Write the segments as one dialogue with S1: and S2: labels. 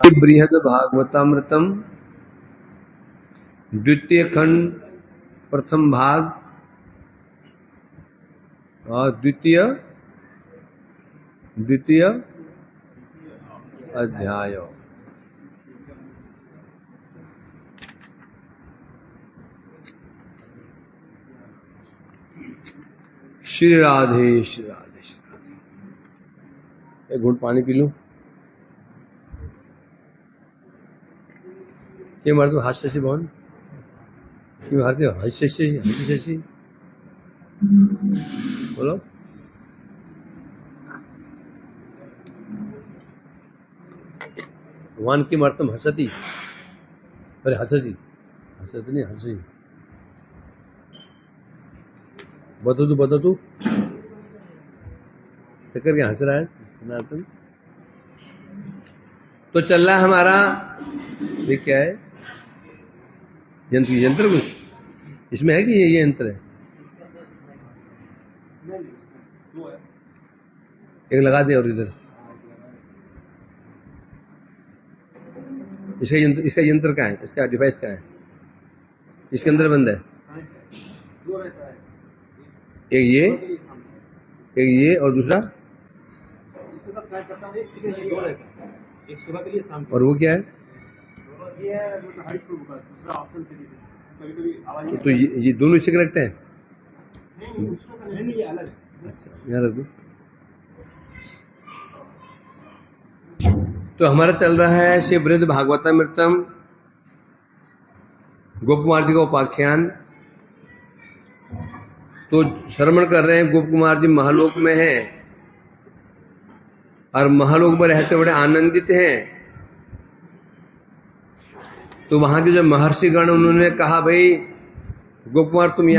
S1: बृहद भागवतामृतम द्वितीय खंड प्रथम भाग और द्वितीय अध्याय। श्री राधे श्री राधे श्री राधे। एक घूंट पानी पी लूं। ये मर्द हास्य भवन क्यों हारते हो? हास्य बोलो। भगवान की मर्तम हसती, अरे हसती नहीं हसी। बता तू चक्कर क्या हंस रहा है सनातन? तो चल रहा है हमारा, ये क्या है? यंत्र कुछ इसमें है कि ये यंत्र है? एक लगा दे और इधर इसका यंत्र का है, इसका डिवाइस का है, इसके अंदर बंद है। एक ये और दूसरा और वो क्या है? तो ये दोनों इससे कनेक्ट हैं? अच्छा, यहाँ रख दो। तो हमारा चल रहा है श्री बृहद भागवतामृतम गोप कुमार जी का उपाख्यान। तो श्रवण कर रहे हैं, गोप कुमार जी महालोक में हैं और महालोक में रहते बड़े आनंदित हैं। तो वहां के जो महर्षिगण उन्होंने कहा, भाई गोप कुमार तुम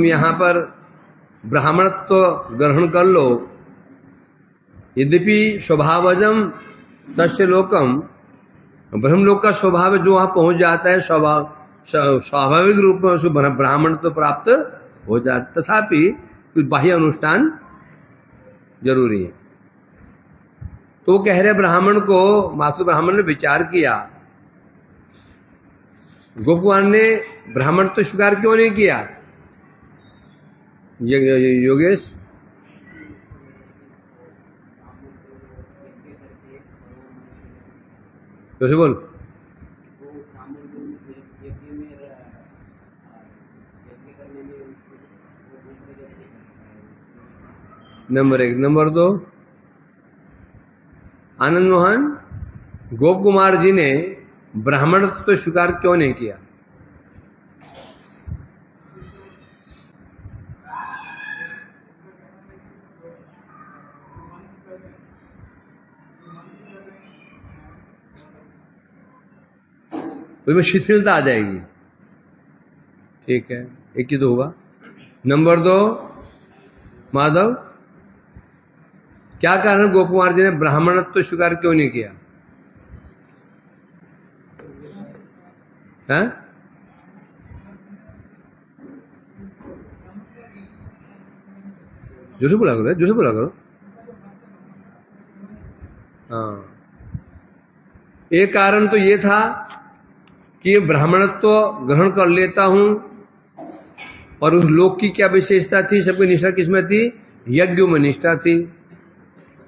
S1: यहां पर ब्राह्मणत्व तो ग्रहण कर लो, यद्यपि स्वभावजम तस्य लोकम, ब्रह्मलोक का स्वभाव जो वहां पहुंच जाता है स्वाभाविक रूप में उसको ब्राह्मण तो प्राप्त हो जाता, तथापि कुछ बाह्य अनुष्ठान जरूरी है। तो वो कह रहे ब्राह्मण को, मातृ ब्राह्मण ने विचार किया, गोप कुमार ने ब्राह्मण तो स्वीकार क्यों नहीं किया? योगेश कैसे बोल? नंबर 1। नंबर 2, आनंद मोहन, गोप कुमार जी ने ब्राह्मण तो स्वीकार क्यों नहीं किया? उसमें शिथिलता आ जाएगी। ठीक है, एक ही तो हुआ। नंबर 2, माधव, क्या कारण गोप कुमार जी ने ब्राह्मणत्व तो स्वीकार क्यों नहीं किया? है? जोशी बोला करो। हाँ, एक कारण तो ये था कि ब्राह्मणत्व ग्रहण कर लेता हूं, और उस लोक की क्या विशेषता थी? सबकी निष्ठा किसमें थी? यज्ञ में निष्ठा थी।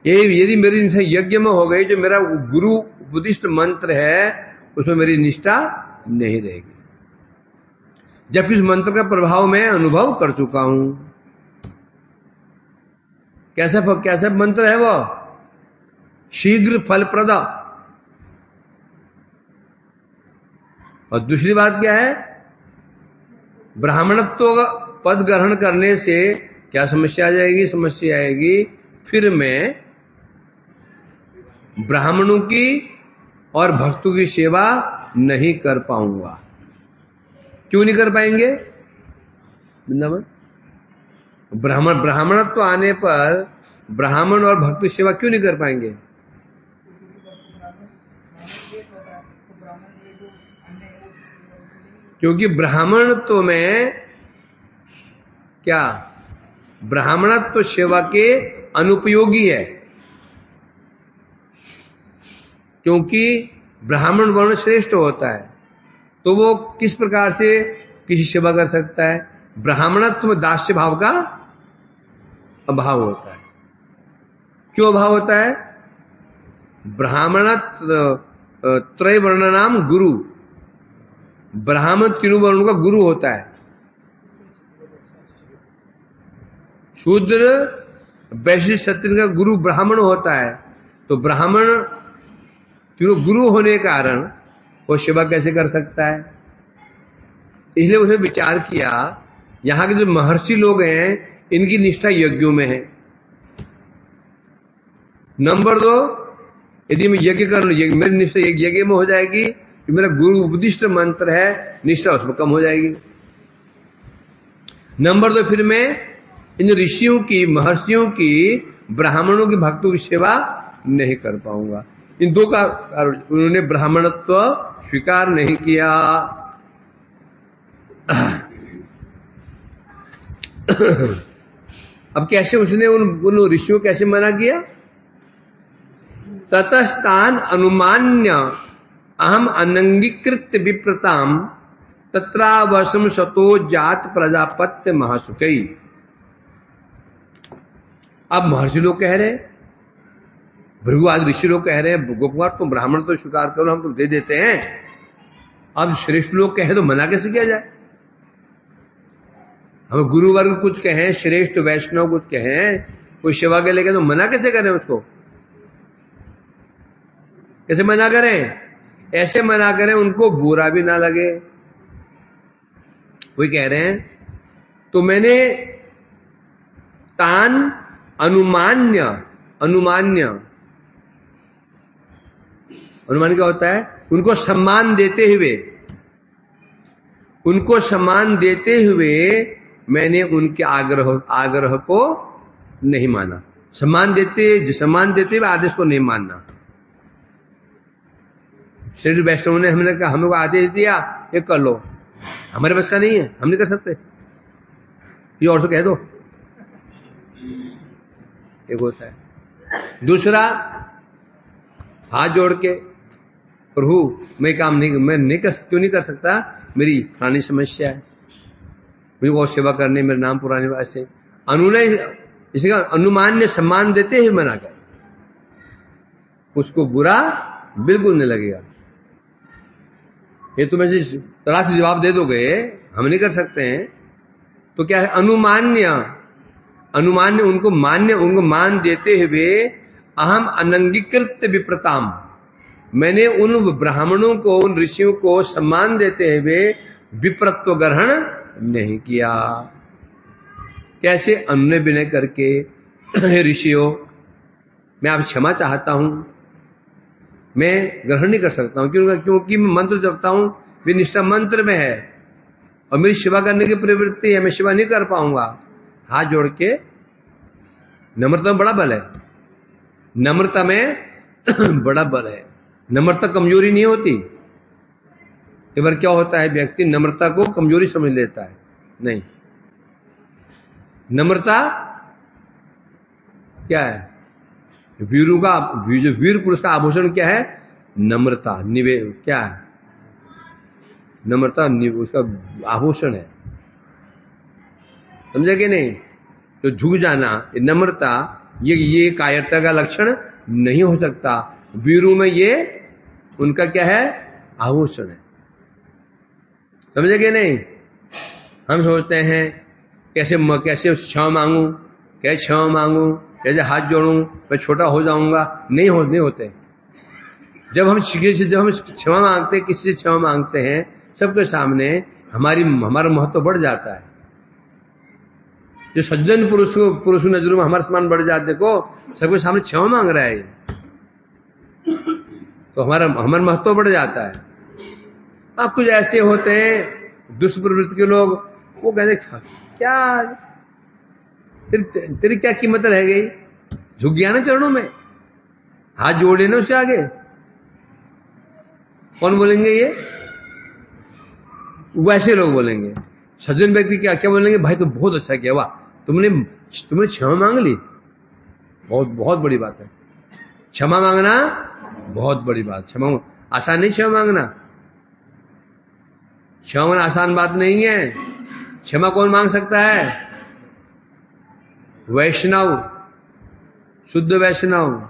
S1: यदि मेरी निष्ठा यज्ञ में हो गई, जो मेरा गुरु उपदिष्ट मंत्र है उसमें मेरी निष्ठा नहीं रहेगी, जबकि इस मंत्र का प्रभाव मैं अनुभव कर चुका हूं। कैसा मंत्र है वो? शीघ्र फलप्रद। और दूसरी बात क्या है? ब्राह्मणत्व पद ग्रहण करने से क्या समस्या आ जाएगी? समस्या आएगी फिर मैं ब्राह्मणों की और भक्तों की सेवा नहीं कर पाऊंगा। क्यों नहीं कर पाएंगे? वृंदावन ब्राह्मणत्व आने पर ब्राह्मण और भक्त की सेवा क्यों नहीं कर पाएंगे? क्योंकि ब्राह्मणत्व में क्या? ब्राह्मणत्व सेवा के अनुपयोगी है, क्योंकि ब्राह्मण वर्ण श्रेष्ठ होता है, तो वो किस प्रकार से किसी सेवा कर सकता है? ब्राह्मणत्व दास्य भाव का अभाव होता है। क्यों अभाव होता है? ब्राह्मणत्व त्रय वर्ण नाम गुरु, ब्राह्मण तीनों वर्णों का गुरु होता है। शूद्र वैश्य क्षत्रिय का गुरु ब्राह्मण होता है। तो ब्राह्मण तीनों गुरु होने के कारण वो सेवा कैसे कर सकता है? इसलिए उसने विचार किया, यहां के जो महर्षि लोग हैं इनकी निष्ठा यज्ञों में है। नंबर 2, यदि मैं यज्ञ कर लूं, मेरी निष्ठा यज्ञ में हो जाएगी, तो मेरा गुरु उपदिष्ट मंत्र है, निष्ठा उसमें कम हो जाएगी। नंबर 2, फिर मैं इन ऋषियों की, महर्षियों की, ब्राह्मणों की, भक्तों की सेवा नहीं कर पाऊंगा। इन दो का उन्होंने ब्राह्मणत्व स्वीकार नहीं किया। अब कैसे उसने उन ऋषियों को कैसे मना किया? ततस्तान अनुमान्य अहम अनंगीकृत विप्रताम तत्रावसम सतो जात प्रजापत्य महासुखई। अब महर्षि लोग कह रहे, भृगु आदि ऋषि लोग कह रहे हैं, गोकुमार तुम ब्राह्मण तो स्वीकार करो, हम तो दे देते हैं। अब श्रेष्ठ लोग कहे तो मना कैसे किया जाए? हम गुरु वर्ग कुछ कहें, श्रेष्ठ वैष्णव कुछ कहें, कोई सेवा के लेके तो मना कैसे करें उसको? कैसे मना करें? ऐसे मना करें उनको बुरा भी ना लगे। वही कह रहे हैं, तो मैंने तान अनुमान्य, अनुमान क्या होता है? उनको सम्मान देते हुए, उनको सम्मान देते हुए मैंने उनके आग्रह को नहीं माना। सम्मान देते हुए आदेश को नहीं मानना। श्री वैष्णव ने हमने कहा, हमको आदेश दिया ये कर लो, हमारे बस का नहीं है, हम नहीं कर सकते, ये और तो कह दो। एक होता है। दूसरा, हाथ जोड़ के, प्रभु मैं काम नहीं, मैं नहीं कर, क्यों नहीं कर सकता? मेरी पुरानी समस्या है, मुझे और सेवा करने, मेरे नाम पुराने ऐसे अनुनय, इसका अनुमान्य सम्मान देते ही मना कर, उसको बुरा बिल्कुल नहीं लगेगा। ये तुम ऐसे तरह से जवाब दे दोगे, हम नहीं कर सकते हैं, तो क्या है? अनुमान्य उनको मान देते हुए अहम अनंगीकृत विप्रताम, मैंने उन ब्राह्मणों को, उन ऋषियों को सम्मान देते हुए विप्रत्व ग्रहण नहीं किया। कैसे? अनुनय विनय करके, ऋषियों मैं आप क्षमा चाहता हूं, मैं ग्रहण नहीं कर सकता हूं, क्योंकि मैं मंत्र जपता हूं, मेरी निष्ठा मंत्र में है और मेरी सेवा करने की प्रवृत्ति है, मैं सेवा नहीं कर पाऊंगा। हाथ जोड़ के, नम्रता में बड़ा बल है, नम्रता में बड़ा बल है। नम्रता कमजोरी नहीं होती। एक बार क्या होता है, व्यक्ति नम्रता को कमजोरी समझ लेता है, नहीं। नम्रता क्या है? वीरों का, जो वीर पुरुष का आभूषण क्या है? नम्रता, क्या है? नम्रता उसका आभूषण है, समझे कि नहीं? तो झुक जाना, नम्रता, ये कायरता का लक्षण नहीं हो सकता। वीरों में ये उनका क्या है? आभूषण है, समझे कि नहीं? हम सोचते हैं कैसे क्षमा मांगू, कैसे क्षमा मांगू, कैसे हाथ जोड़ूं, मैं छोटा हो जाऊंगा। नहीं होते। जब हम क्षमा मांगते हैं, किसी से क्षमा मांगते हैं, सबके सामने हमारा महत्व बढ़ जाता है। जो सज्जन पुरुष की नजरों में हमारा सम्मान बढ़ जाते को, सबके सामने क्षमा मांग रहा है, तो हमारा महत्व बढ़ जाता है। अब कुछ ऐसे होते हैं दुष्प्रवृत्ति के लोग, वो कहते क्या तेरी क्या कीमत रह गई? झुक गया ना चरणों में, हाथ जोड़े ना उसके आगे। कौन बोलेंगे? ये वैसे लोग बोलेंगे। सज्जन व्यक्ति क्या बोलेंगे? भाई तो बहुत अच्छा किया, वाह, तुमने क्षमा मांग ली, बहुत बहुत बड़ी बात है। क्षमा मांगना बहुत बड़ी बात। क्षमा आसान नहीं क्षमा मांगना। क्षमा मांगना आसान बात नहीं है। क्षमा कौन मांग सकता है? वैष्णव, शुद्ध वैष्णव।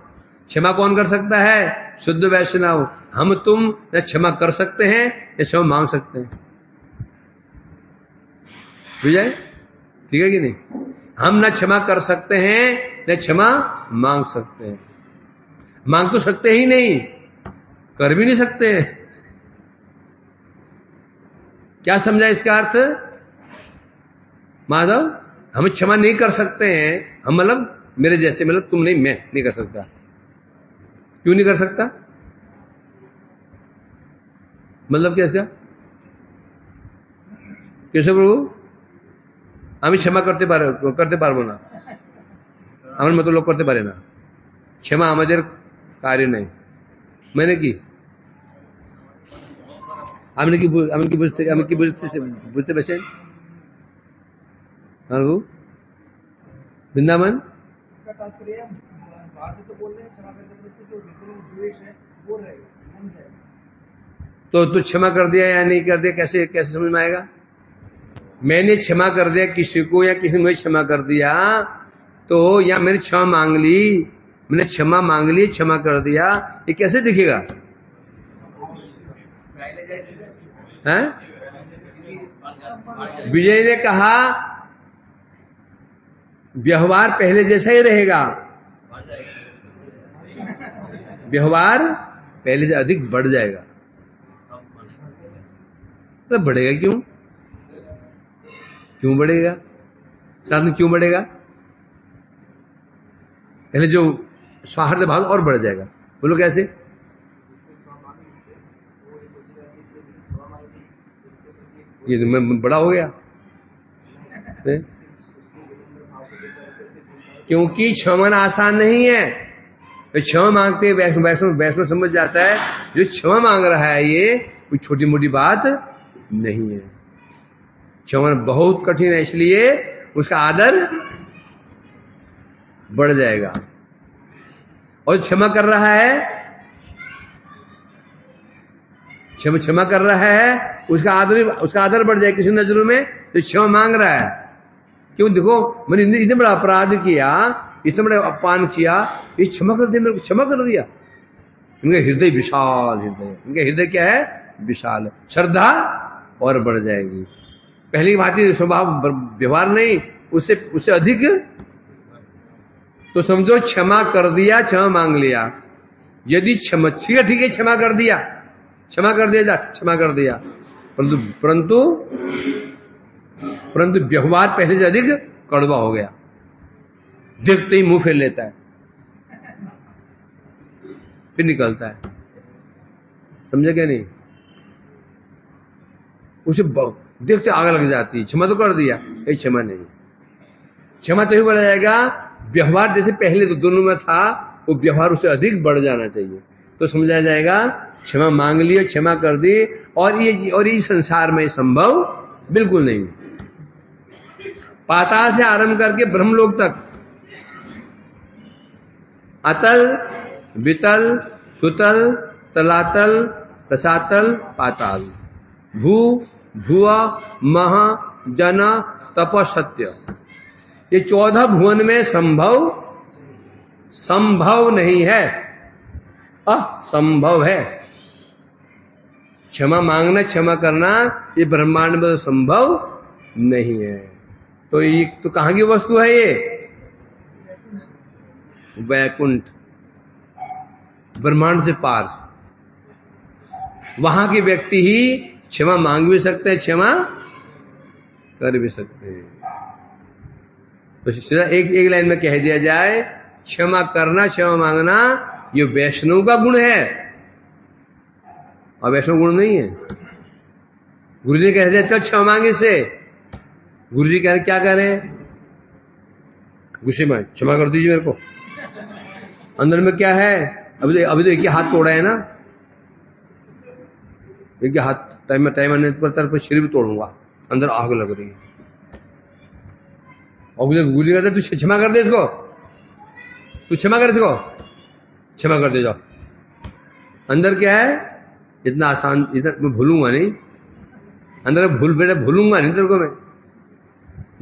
S1: क्षमा कौन कर सकता है? शुद्ध वैष्णव। हम तुम न क्षमा कर सकते हैं या क्षमा मांग सकते हैं। विजय ठीक है कि नहीं? हम न क्षमा कर सकते हैं न क्षमा मांग सकते हैं। मांग तो सकते ही नहीं, कर भी नहीं सकते हैं। क्या समझा इसका अर्थ माधव? हम क्षमा नहीं कर सकते हैं, हम मतलब मेरे जैसे, मतलब तुम नहीं, मैं नहीं कर सकता। क्यों नहीं कर सकता? मतलब क्या इसका? कैसे प्रभु? আমি क्षमा করতে পারবো না, আমার মতো লোক করতে পারে না। क्षमा আমাদের कार्य नहीं। मैंने की আমি কি বুঝতে পেরেছেন वृंदावन? तो तू क्षमा कर दिया या नहीं कर दिया, कैसे कैसे समझ में आएगा? मैंने क्षमा कर दिया किसी को या किसी ने क्षमा कर दिया तो, या मैंने क्षमा मांग ली, मैंने क्षमा मांग ली, क्षमा कर दिया, ये कैसे दिखेगा? हैं? विजय ने कहा व्यवहार पहले जैसा ही रहेगा, व्यवहार पहले से अधिक बढ़ जाएगा। तो बढ़ेगा क्यों? क्यों बढ़ेगा? साथ में क्यों बढ़ेगा? पहले जो स्वार्थ भाव और बढ़ जाएगा। बोलो कैसे? ये तो मैं बड़ा हो गया। क्योंकि क्षमा आसान नहीं है। तो क्षमा मांगते वैष्णव समझ जाता है जो क्षमा मांग रहा है ये कोई छोटी मोटी बात नहीं है। क्षमा बहुत कठिन है, इसलिए उसका आदर बढ़ जाएगा। और क्षमा कर रहा है, क्षमा कर रहा है, उसका आदर बढ़ जाएगा किसी नजरों में तो क्षमा मांग रहा है। क्यों? देखो मैंने इतना बड़ा अपराध किया, इतना बड़ा अपमान किया, ये क्षमा कर दिया, मेरे को क्षमा कर दिया। इनका हृदय विशाल हृदय, इनका हृदय क्या है? विशाल। श्रद्धा और बढ़ जाएगी। पहली भांति स्वभाव व्यवहार नहीं, उससे अधिक। तो समझो क्षमा कर दिया, क्षमा मांग लिया। यदि क्षमा ठीक है क्षमा कर दिया, क्षमा कर दिया, क्षमा कर दिया, परंतु व्यवहार पहले से अधिक कड़वा हो गया। देखते ही मुंह फेर लेता है, फिर निकलता है। समझे क्या नहीं? उसे देखते आग लग जाती है। क्षमा तो कर दिया, ये क्षमा नहीं। क्षमा तो ही बढ़ जाएगा, व्यवहार जैसे पहले तो दोनों में था वो व्यवहार उससे अधिक बढ़ जाना चाहिए। तो समझा जाएगा क्षमा मांग लिया, क्षमा कर दी। और ये संसार में संभव बिल्कुल नहीं। पाताल से आरंभ करके ब्रह्मलोक तक, अतल वितल सुतल तलातल रसातल पाताल, भू भुआ मह जन तप सत्य, ये 14 भुवन में संभव नहीं है, असंभव है। क्षमा मांगना, क्षमा करना ये ब्रह्मांड में संभव नहीं है। तो ये तो कहां की वस्तु है? ये वैकुंठ, ब्रह्मांड से पार। वहां के व्यक्ति ही क्षमा मांग भी सकते हैं, क्षमा कर भी सकते हैं। तो सीधा एक लाइन में कह दिया जाए, क्षमा करना, क्षमा मांगना ये वैष्णव का गुण है और वैष्णव गुण नहीं है। गुरु जी कह दिया चल क्षमा मांगे से, गुरु जी कह रहे क्या कह रहे हैं? गुस्से में क्षमा कर दीजिए मेरे को। अंदर में क्या है? अभी तो एक ही हाथ तोड़ा है ना, एक ही हाथ टाइम आने पर तरफ शरीर भी तोड़ूंगा, अंदर आग लग रही है। और मुझे गुरु जी कहते तू क्षमा कर दे इसको, तू क्षमा कर इसको, क्षमा कर दे जाओ। अंदर क्या है? इतना आसान, इतना मैं भूलूंगा नहीं, अंदर भूलूंगा नहीं तेरे को, मैं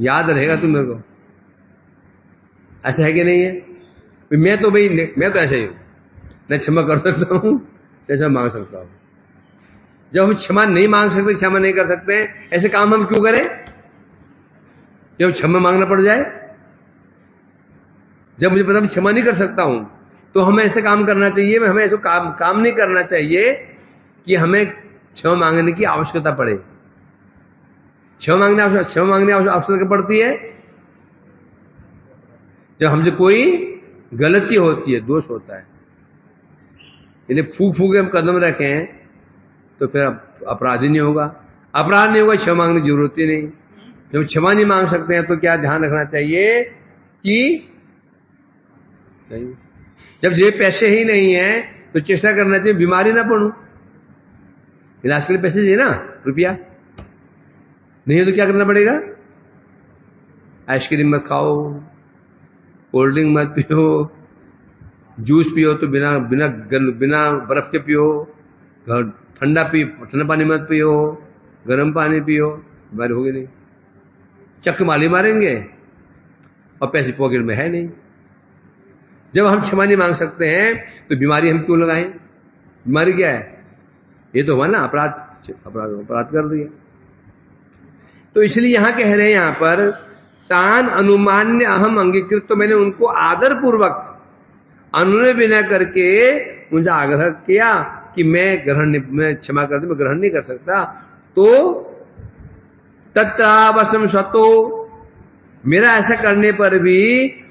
S1: याद रहेगा तू मेरे को। ऐसा है कि नहीं है? मैं तो ऐसा ही हूं, मैं क्षमा कर सकता हूं, जैसा मांग सकता हूं। जब हम क्षमा नहीं मांग सकते, क्षमा नहीं कर सकते हैं, ऐसे काम हम क्यों करें जब क्षमा मांगना पड़ जाए? जब मुझे पता मैं क्षमा नहीं कर सकता हूं तो हमें ऐसे काम करना चाहिए, हमें ऐसे काम नहीं करना चाहिए कि हमें क्षमा मांगने की आवश्यकता पड़े। क्षमा मांगने आवश्यकता पड़ती है जब हमसे कोई गलती होती है, दोष होता है। इसलिए फूक के हम कदम रखें तो फिर अपराध ही नहीं होगा। अपराध नहीं होगा, क्षमा मांगने की जरूरत ही नहीं। जब क्षमा नहीं मांग सकते हैं तो क्या ध्यान रखना चाहिए कि जब जेब पैसे ही नहीं है तो चेष्टा करना चाहिए बीमारी ना पड़ूं। इलाज के लिए पैसे चाहिए ना, रुपया नहीं है तो क्या करना पड़ेगा? आइसक्रीम मत खाओ, कोल्ड ड्रिंक मत पियो, जूस पियो तो बिना बर्फ के पियो, ठंडा पानी मत पियो, गर्म पानी पियो, बीमारी होगी नहीं। चक्कर माली मारेंगे और पैसे पॉकेट में है नहीं। जब हम क्षमा नहीं मांग सकते हैं तो बीमारी हम क्यों लगाएं? बीमारी क्या है? ये तो हुआ ना अपराध कर दिया। तो इसलिए यहां कह रहे हैं, यहां पर तान अनुमान्य अहम अंगीकृत, तो मैंने उनको आदर पूर्वक अनुनय विनय करके उनसे आग्रह किया कि मैं क्षमा कर दूं, मैं ग्रहण नहीं कर सकता। तो तत्रावसम स्वतो, मेरा ऐसा करने पर भी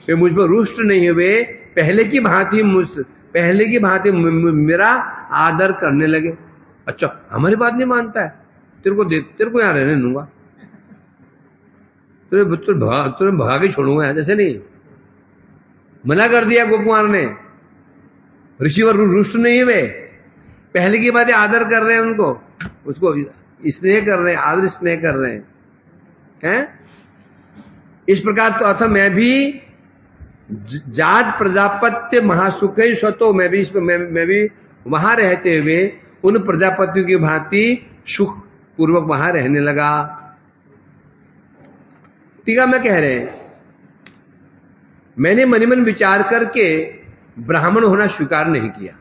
S1: वे मुझ पर रुष्ट नहीं हुए, पहले की भांति मेरा आदर करने लगे। अच्छा, हमारी बात नहीं मानता है, तेरे को यहां रहने दूंगा, तुझे भगा के छोड़ूंगा यहां, जैसे नहीं मना कर दिया गोप कुमार ने। ऋषिवर रुष्ट नहीं हुए, पहले की बात आदर कर रहे हैं, उनको उसको स्नेह कर रहे हैं, आदर स्नेह कर रहे हैं। इस प्रकार तो अथ मैं भी जात प्रजापत्य महासुख स्वतो, मैं भी वहां रहते हुए उन प्रजापतियों की भांति सुख पूर्वक वहां रहने लगा। टीका में कह रहे हैं, मैंने मन मन विचार करके ब्राह्मण होना स्वीकार नहीं किया।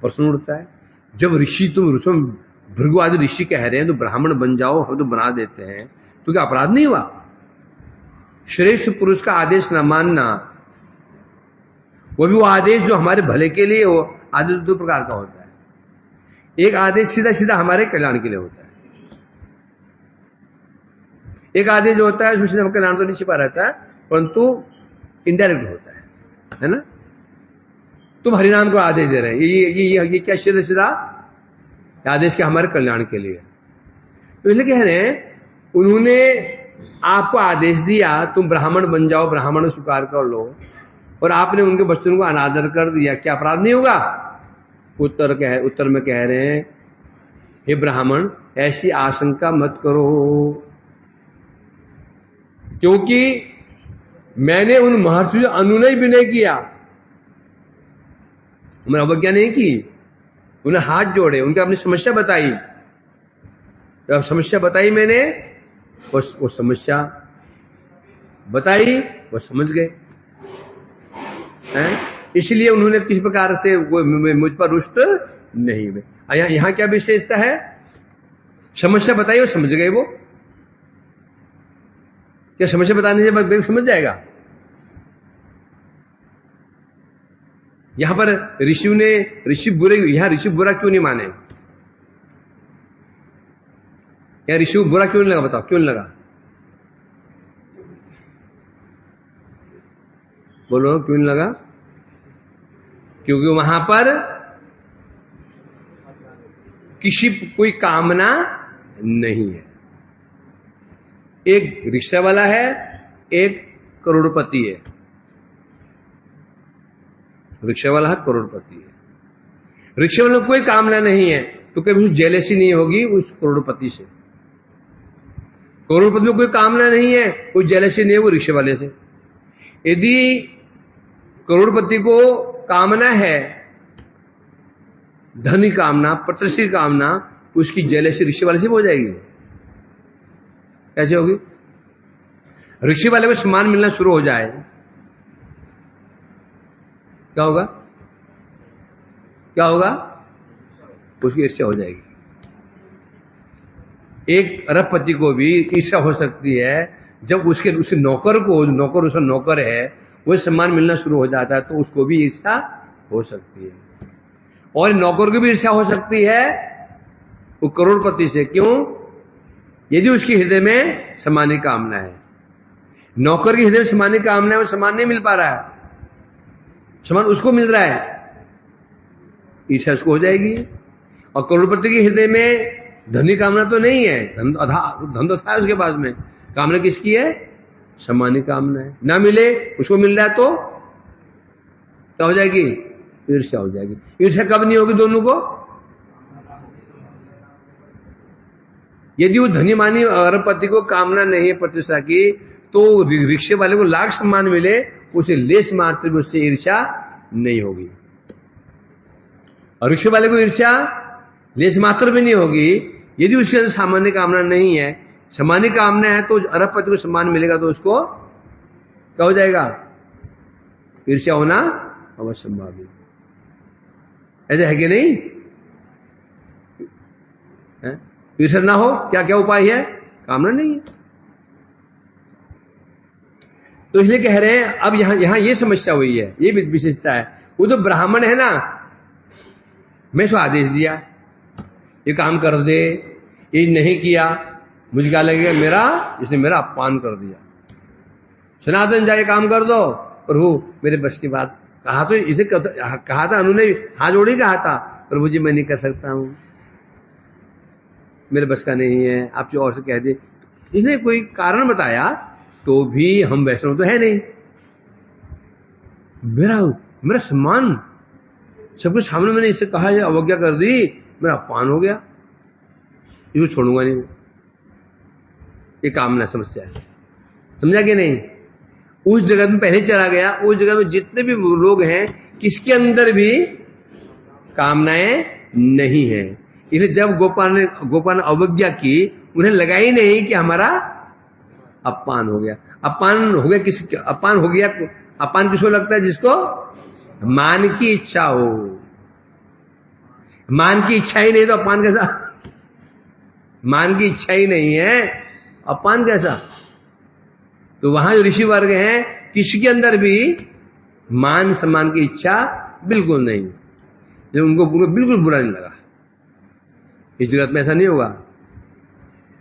S1: प्रश्न उठता है, जब ऋषि तुम भृगु आदि ऋषि कह रहे हैं तो ब्राह्मण बन जाओ, हम तो बना देते हैं, तो क्या अपराध नहीं हुआ? श्रेष्ठ पुरुष का आदेश न मानना, वो भी वो आदेश जो हमारे भले के लिए हो। आदेश दो प्रकार का होता है, एक आदेश सीधा सीधा हमारे कल्याण के लिए होता है, एक आदेश जो होता है उसमें सीधा कल्याण तो नहीं छिपा रहता है, परंतु इनडायरेक्ट होता है ना। तुम हरिनाम को आदेश दे रहे हैं, ये क्या सीधा सीधा आदेश के हमारे कल्याण के लिए। तो इसलिए कह रहे हैं, उन्होंने आपको आदेश दिया तुम ब्राह्मण बन जाओ, ब्राह्मण स्वीकार कर लो, और आपने उनके बच्चों को अनादर कर दिया, क्या अपराध नहीं होगा? उत्तर में कह रहे हैं, हे ब्राह्मण ऐसी आशंका मत करो, क्योंकि मैंने उन महर्षि से अनुनय भी नहीं किया, उन्हें अवज्ञा नहीं की, उन्हें हाथ जोड़े, उनके अपनी समस्या बताई। जब समस्या बताई मैंने, वो समस्या बताई, वो समझ गए, इसलिए उन्होंने किसी प्रकार से मुझ पर रुष्ट नहीं हुए। यहां क्या विशेषता है? समस्या बताई और समझ गए। वो क्या समस्या बताने से व्यक्ति समझ जाएगा? यहां पर ऋषि बुरा क्यों नहीं माने? या ऋषि बुरा क्यों नहीं लगा? बताओ क्यों नहीं लगा? बोलो क्यों नहीं लगा? क्योंकि वहां पर किसी कोई कामना नहीं है। एक रिक्शा वाला है, एक करोड़पति है। रिक्शा वाला है, करोड़पति है। रिक्शा वाले को कोई कामना नहीं है तो कभी जेलसी नहीं होगी उस करोड़पति से। करोड़पति में कोई कामना नहीं है, कोई जेलसी नहीं है वो रिक्शे वाले से। यदि करोड़पति को कामना है धन की कामना, प्रतिष्ठा की कामना, उसकी जेलसी ऋषि वाले से हो जाएगी। कैसे होगी? ऋषि वाले को सम्मान मिलना शुरू हो जाए, क्या होगा? क्या होगा? उसकी ईर्ष्या हो जाएगी। एक अरबपति को भी ईर्ष्या हो सकती है जब उसके नौकर को, नौकर उसका नौकर है, वो सम्मान मिलना शुरू हो जाता है, तो उसको भी ईर्ष्या हो सकती है। और नौकर को भी ईर्ष्या हो सकती है वो करोड़पति से। क्यों? यदि उसके हृदय में सम्मान की कामना है। नौकर के हृदय में सम्मान की कामना है, वो सम्मान नहीं मिल पा रहा है, सम्मान उसको मिल रहा है, ईर्ष्या उसको हो जाएगी। और करोड़पति के हृदय में धन की कामना तो नहीं है, धन तो था उसके पास में, कामना किसकी है? सम्मान की कामना है। ना मिले, उसको मिल रहा है, तो क्या हो जाएगी? ईर्ष्या हो जाएगी। ईर्ष्या कब नहीं होगी दोनों को? यदि वो धनीमानी अरबपति को कामना नहीं है प्रतिष्ठा की, तो रिक्शे वाले को लाख सम्मान मिले, उसे लेस मात्र भी उससे ईर्ष्या नहीं होगी। और रिक्शे वाले को ईर्ष्या लेस मात्र भी नहीं होगी यदि उसके अंदर सामान्य कामना नहीं है। सामान्य कामना है तो अरबपति को सम्मान मिलेगा, तो उसको क्या हो जाएगा? ईर्ष्या होना अवश्य संभावी। ऐसा है कि नहीं? ईर्ष्या ना हो, क्या क्या उपाय है? कामना नहीं है। तो इसलिए कह रहे हैं, अब यहां ये समस्या हुई है, ये विशेषता है। वो तो ब्राह्मण है ना, मैं उसको आदेश दिया ये काम कर दे, ये नहीं किया, मुझे क्या लगेगा? इसने मेरा अपमान कर दिया। सनातन जाए काम कर दो, प्रभु मेरे बस की बात। कहा तो इसे कहा था, उन्होंने हाथ जोड़ी कहा था, प्रभु जी मैं नहीं कर सकता हूं, मेरे बस का नहीं है, आप जो और से कह दे। इसने कोई कारण बताया तो भी हम वैष्णव तो है नहीं। मेरा सम्मान सबके सामने मैंने इससे कहा, अवज्ञा कर दी, मेरा अपमान हो गया, इसको छोड़ूंगा नहीं। ये कामना समस्या है, समझा कि नहीं? उस जगत में पहले चला गया, उस जगह में जितने भी लोग हैं, किसके अंदर भी कामनाएं नहीं है। इसलिए जब गोपाल ने अवज्ञा की, उन्हें लगा ही नहीं कि हमारा अपमान हो गया। अपमान हो गया अपमान किसको लगता है? जिसको मान की इच्छा हो। मान की इच्छा ही नहीं तो अपमान कैसा? मान की इच्छा ही नहीं है, अपमान कैसा? तो वहां जो ऋषि वर्ग हैं, किसी के अंदर भी मान सम्मान की इच्छा बिल्कुल नहीं, जब उनको बिल्कुल बुरा नहीं लगा। इस जगत में ऐसा नहीं होगा।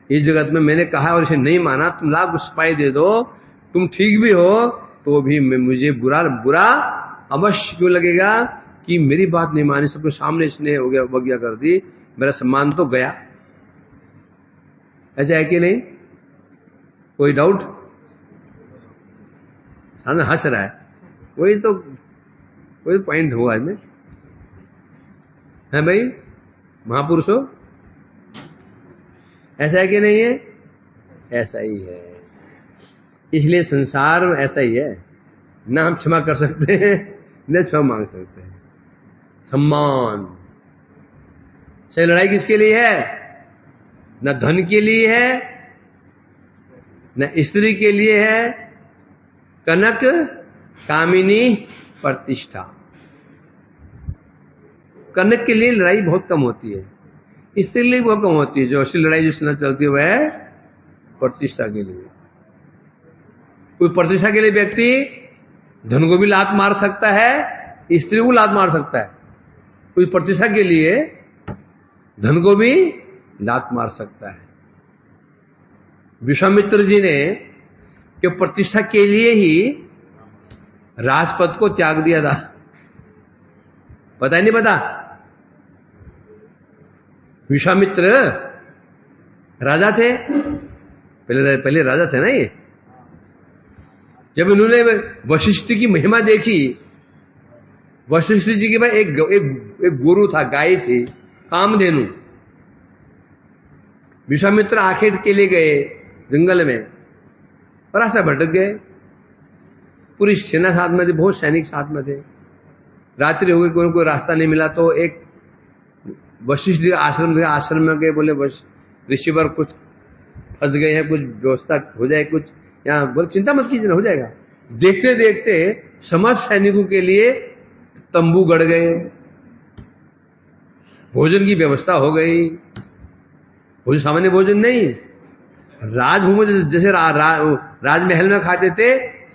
S1: इस जगत में मैंने कहा और इसे नहीं माना, तुम लाख उपाय दे दो, तुम ठीक भी हो तो भी मुझे बुरा अवश्य क्यों लगेगा कि मेरी बात नहीं मानी, सबके सामने इसने हो गया, अवज्ञा कर दी, मेरा सम्मान तो गया। ऐसा है कि नहीं? कोई डाउट? सामने हंस रहा है, वही पॉइंट हुआ इसमें, है भाई? महापुरुष हो, ऐसा है कि नहीं है? ऐसा ही है। इसलिए संसार में ऐसा ही है, ना हम क्षमा कर सकते हैं न क्षमा मांग सकते हैं। सम्मान से लड़ाई किसके लिए है? न धन के लिए है, न स्त्री के लिए है। कनक कामिनी प्रतिष्ठा, कनक के लिए लड़ाई बहुत कम होती है, स्त्री के लिए बहुत कम होती है। जो असली लड़ाई जिसने चलती है वह है प्रतिष्ठा के लिए। कोई प्रतिष्ठा के लिए व्यक्ति धन को भी लात मार सकता है, स्त्री को लात मार सकता है। कोई प्रतिष्ठा के लिए धन को भी लात मार सकता है। विश्वामित्र जी ने कि प्रतिष्ठा के लिए ही राजपद को त्याग दिया था, पता ही नहीं पता? विश्वामित्र राजा थे, पहले राजा थे ना ये। जब इन्होंने वशिष्ठ की महिमा देखी, वशिष्ठ जी के पास एक गुरु था, गाय थी, कामधेनु। विश्वामित्र आखेट के लिए गए जंगल में और रास्ता भटक गए। पूरी सेना साथ में थी, बहुत सैनिक साथ में थे। रात्रि हो गई, कोई रास्ता नहीं मिला तो एक वशिष्ठ जी आश्रम में गए, बोले बस ऋषिवर कुछ फंस गए हैं, कुछ व्यवस्था हो जाए, कुछ यहाँ बोले चिंता मत कीजिए, हो जाएगा। देखते देखते समस्त सैनिकों के लिए तंबू गड़ गए, भोजन की व्यवस्था हो गई। भोजन सामान्य भोजन नहीं, राजभूमि जैसे राजमहल में खाते थे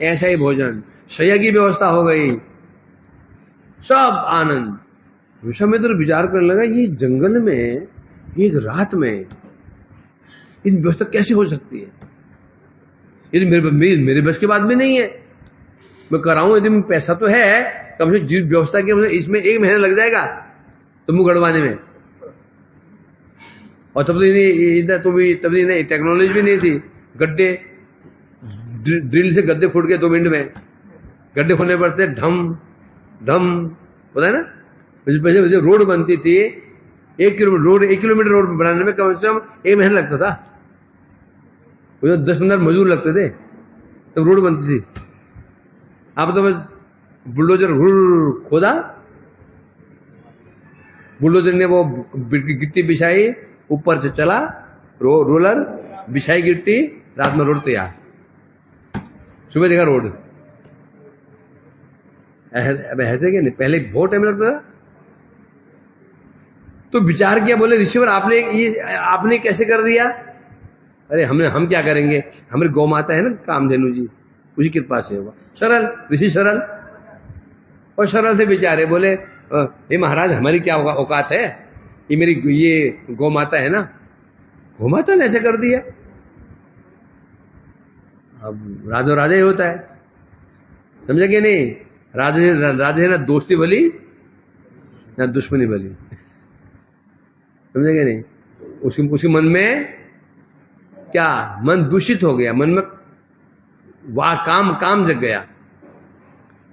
S1: ऐसा ही भोजन, शैया की व्यवस्था हो गई, सब आनंद। विश्वामित्र विचार करने लगा, ये जंगल में एक रात में इन व्यवस्था कैसे हो सकती है? यदि मेरे बस की बात भी नहीं है, मैं कराऊं, यदि पैसा तो है, कम से कम व्यवस्था की इसमें 1 महीना लग जाएगा तंबू गड़वाने में। और तब तब टेक्नोलॉजी भी नहीं थी, गड्ढे ड्रिल से गड्ढे फूट गए 2 मिनट में, गड्ढे खोलने पड़ते, ढम ढम, पता है ना। वैसे रोड बनती थी, 1 किलोमीटर रोड बनाने में कम से कम 1 महीना लगता था, 10-15 मजदूर लगते थे तब रोड बनती थी। अब तो बस बुलडोजर खोदा, बुलडोजर ने वो गिट्टी बिछाई, ऊपर से चला रोलर, बिछाई गिट्टी, रात में रोड तैयार, सुबह देखा रोड। अब ऐसे क्या नहीं, पहले बहुत टाइम लगता था। तो विचार किया, बोले ऋषिवर आपने कैसे कर दिया? अरे हम क्या करेंगे, हमारी गौ माता है ना कामधेनु जी, उसी कृपा से हुआ। सरल ऋषि, सरल और सरल से विचारे, बोले हे महाराज हमारी क्या औकात है, ये मेरी ये गौ माता है ना, गौ माता ने ऐसे कर दिया। अब राजा ही होता है, समझे कि नहीं? राजा ना दोस्ती भली ना दुश्मनी भली, समझे कि नहीं? उसके मन में क्या, मन दूषित हो गया, मन में वाह काम जग गया।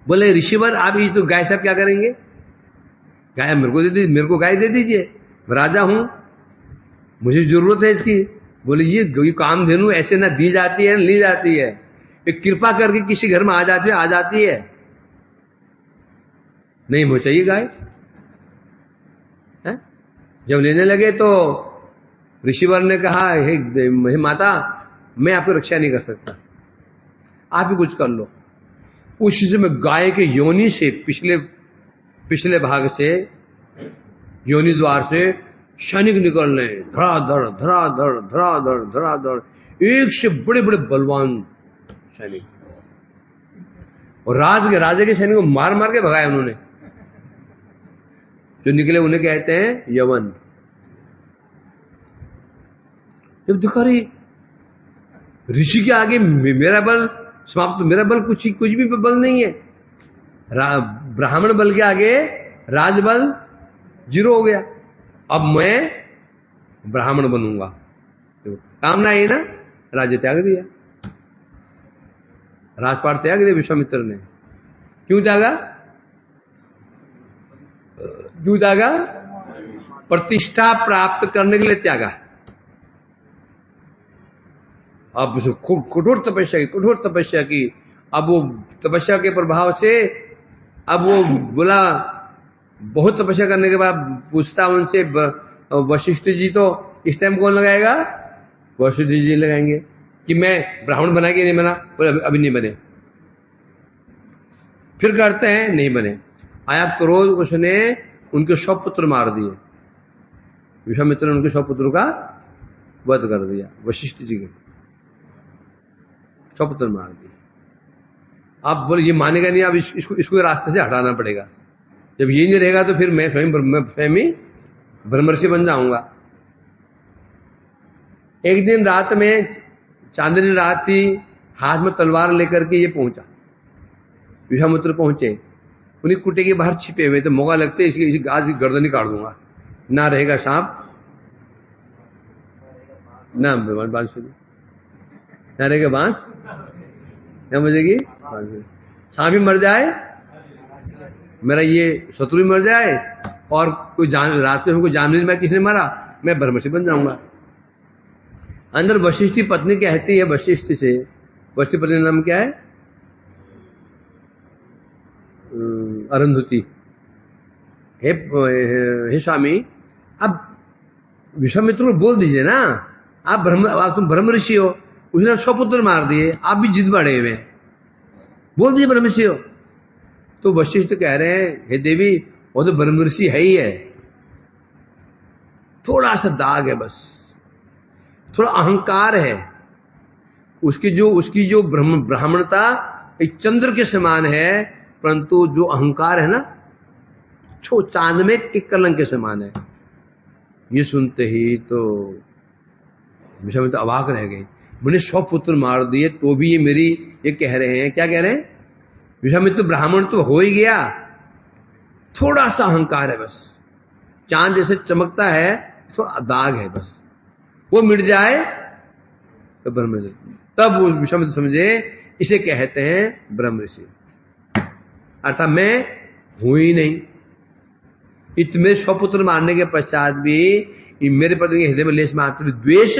S1: बोले ऋषिवर आप ये तो गाय साहब क्या करेंगे, गाय मेरे को गाय दे दीजिए, राजा हूं, मुझे जरूरत है इसकी। बोले ये कामधेनु ऐसे ना दी जाती है, ली जाती है, एक कृपा करके किसी घर में आ जाती है, नहीं मुझे चाहिए गाय है? जब लेने लगे तो ऋषिवर ने कहा, हे माता मैं आपकी रक्षा नहीं कर सकता, आप ही कुछ कर लो। उस समय गाय के योनि से पिछले भाग से, योनि द्वार से सैनिक निकलने, धड़ाधड़, एक से बड़े बड़े बलवान सैनिक, और राजा के सैनिक को मार मार के भगाया उन्होंने। जो निकले उन्हें कहते हैं यवन। जब देखा रही ऋषि के आगे मेरा बल समाप्त, मेरा बल कुछ भी बल नहीं है, ब्राह्मण बल के आगे राजबल 0 हो गया। अब मैं ब्राह्मण बनूंगा, तो कामना है ना, राज्य त्याग दिया, राजपाट त्याग दिया विश्वामित्र ने। क्यों त्यागा? प्रतिष्ठा प्राप्त करने के लिए त्यागा। अब कठोर तपस्या की। अब वो तपस्या के प्रभाव से, अब वो बोला, बहुत तपस्या करने के बाद पूछता उनसे, वशिष्ठ जी तो इस टाइम कौन लगाएगा? वशिष्ठ जी लगाएंगे कि मैं ब्राह्मण बना के नहीं बना? बोले अभी नहीं बने। फिर करते हैं, नहीं बने। आया क्रोध, उसने उनके 100 पुत्र मार दिए। विश्वामित्र ने उनके 100 पुत्रों का वध कर दिया, वशिष्ठ जी के 100 पुत्र मार दिए। आप बोले ये मानेगा नहीं, अब इसको रास्ते से हटाना पड़ेगा। जब ये नहीं रहेगा तो फिर मैं स्वयं ही ब्रह्मर्षि बन जाऊंगा। एक दिन रात में, चांदनी रात थी, हाथ में तलवार लेकर के ये पहुंचा, विश्वामित्र पहुंचे, उन्हीं कुटे के बाहर छिपे हुए थे। मौका लगते इसकी आज की गर्दन ही काट दूंगा, ना रहेगा सांप ना बांसुरी, ना रहेगा बांस ना बजेगी बांसुरी। सांप भी मर जाए, मेरा ये शत्रु भी मर जाए, और कोई रात में हमको जान नहीं मैं किसने मारा, मैं ब्रह्मर्षि बन जाऊंगा। अंदर वशिष्ठ की पत्नी कहती है वशिष्ठ से, वशिष्ठ पत्नी नाम क्या है? अरुंधति। हे स्वामी, अब विश्वामित्र को बोल दीजिए ना, तुम ब्रह्म ऋषि हो, उसने 100 पुत्र मार दिए, आप भी जिद बढ़े हुए, बोल दीजिए ब्रह्म ऋषि हो। तो वशिष्ठ कह रहे हैं, हे देवी वो तो ब्रह्म ऋषि है ही है, थोड़ा सा दाग है बस, थोड़ा अहंकार है, उसकी जो ब्राह्मणता एक चंद्र के समान है, परंतु जो अहंकार है ना चांद में एक कलंक के समान है। ये सुनते ही तो विश्वामित्र अवाक रह गए, मैंने 100 पुत्र मार दिए तो भी ये कह रहे हैं, क्या कह रहे हैं, विश्वामित्र ब्राह्मण तो हो ही गया, थोड़ा सा अहंकार है बस, चांद जैसे चमकता है, थोड़ा दाग है बस, वो मिट जाए तो ब्रह्म ऋषि। तब वो विश्वामित्र समझे इसे कहते हैं ब्रह्म ऋषि, अर्थात मैं हूं ही नहीं। इतने 100 पुत्र मारने के पश्चात भी मेरे प्रति हृदय में लेश मात्र द्वेष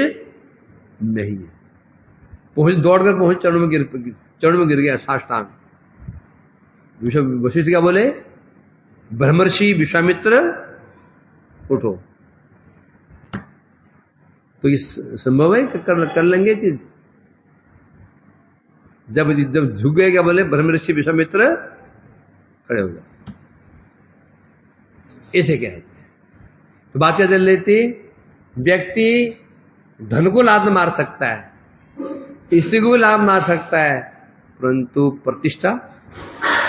S1: नहीं है। दौड़कर पहुंच चरणों में गिर गया साष्टांग। वशिष्ठ क्या बोले, ब्रह्मर्षि विश्वामित्र उठो। तो ये संभव है कर लेंगे चीज। जब झुक गए, क्या बोले, ब्रह्मर्षि विश्वामित्र खड़े हो गए, ऐसे कहते हैं। तो बात क्या चल रही थी, व्यक्ति धन को लात मार सकता है, स्त्री को भी लात मार सकता है, परंतु प्रतिष्ठा,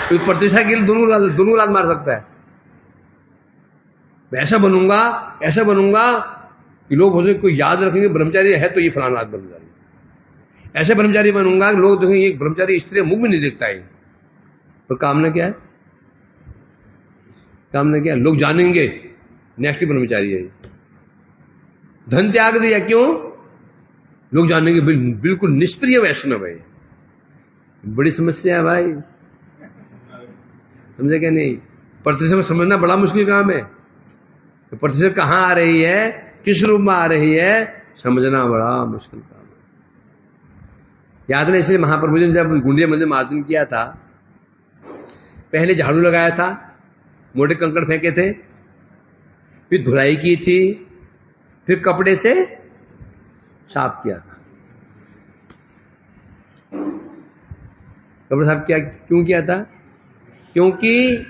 S1: तो प्रतिष्ठा के लिए दोनों लात मार सकता है। मैं ऐसा बनूंगा कि लोग मुझे कोई याद रखेंगे ब्रह्मचारी है तो ये फलाना ब्रह्मचारी, ऐसे ब्रह्मचारी बनूंगा कि लोग देखेंगे ये ब्रह्मचारी स्त्री मुख में नहीं देखता है। तो कामना क्या है, लोग जानेंगे नेक्स्ट ब्रह्मचारी है। धन त्याग दिया, क्यों, लोग जानेंगे बिल्कुल निष्प्रिय वैष्णव है। बड़ी समस्या है भाई, समझे क्या नहीं। प्रतिष्ठा को समझना बड़ा मुश्किल काम है। तो प्रतिष्ठा कहां आ रही है, किस रूप में आ रही है, समझना बड़ा मुश्किल काम है। याद नहीं, इसलिए महाप्रभु जी ने जब गुंडिया मंदिर मार्जन किया था, पहले झाड़ू लगाया था, मोटे कंकड़ फेंके थे, फिर धुलाई की थी, फिर कपड़े से साफ किया था। कपड़े साफ किया, क्यों किया था, क्योंकि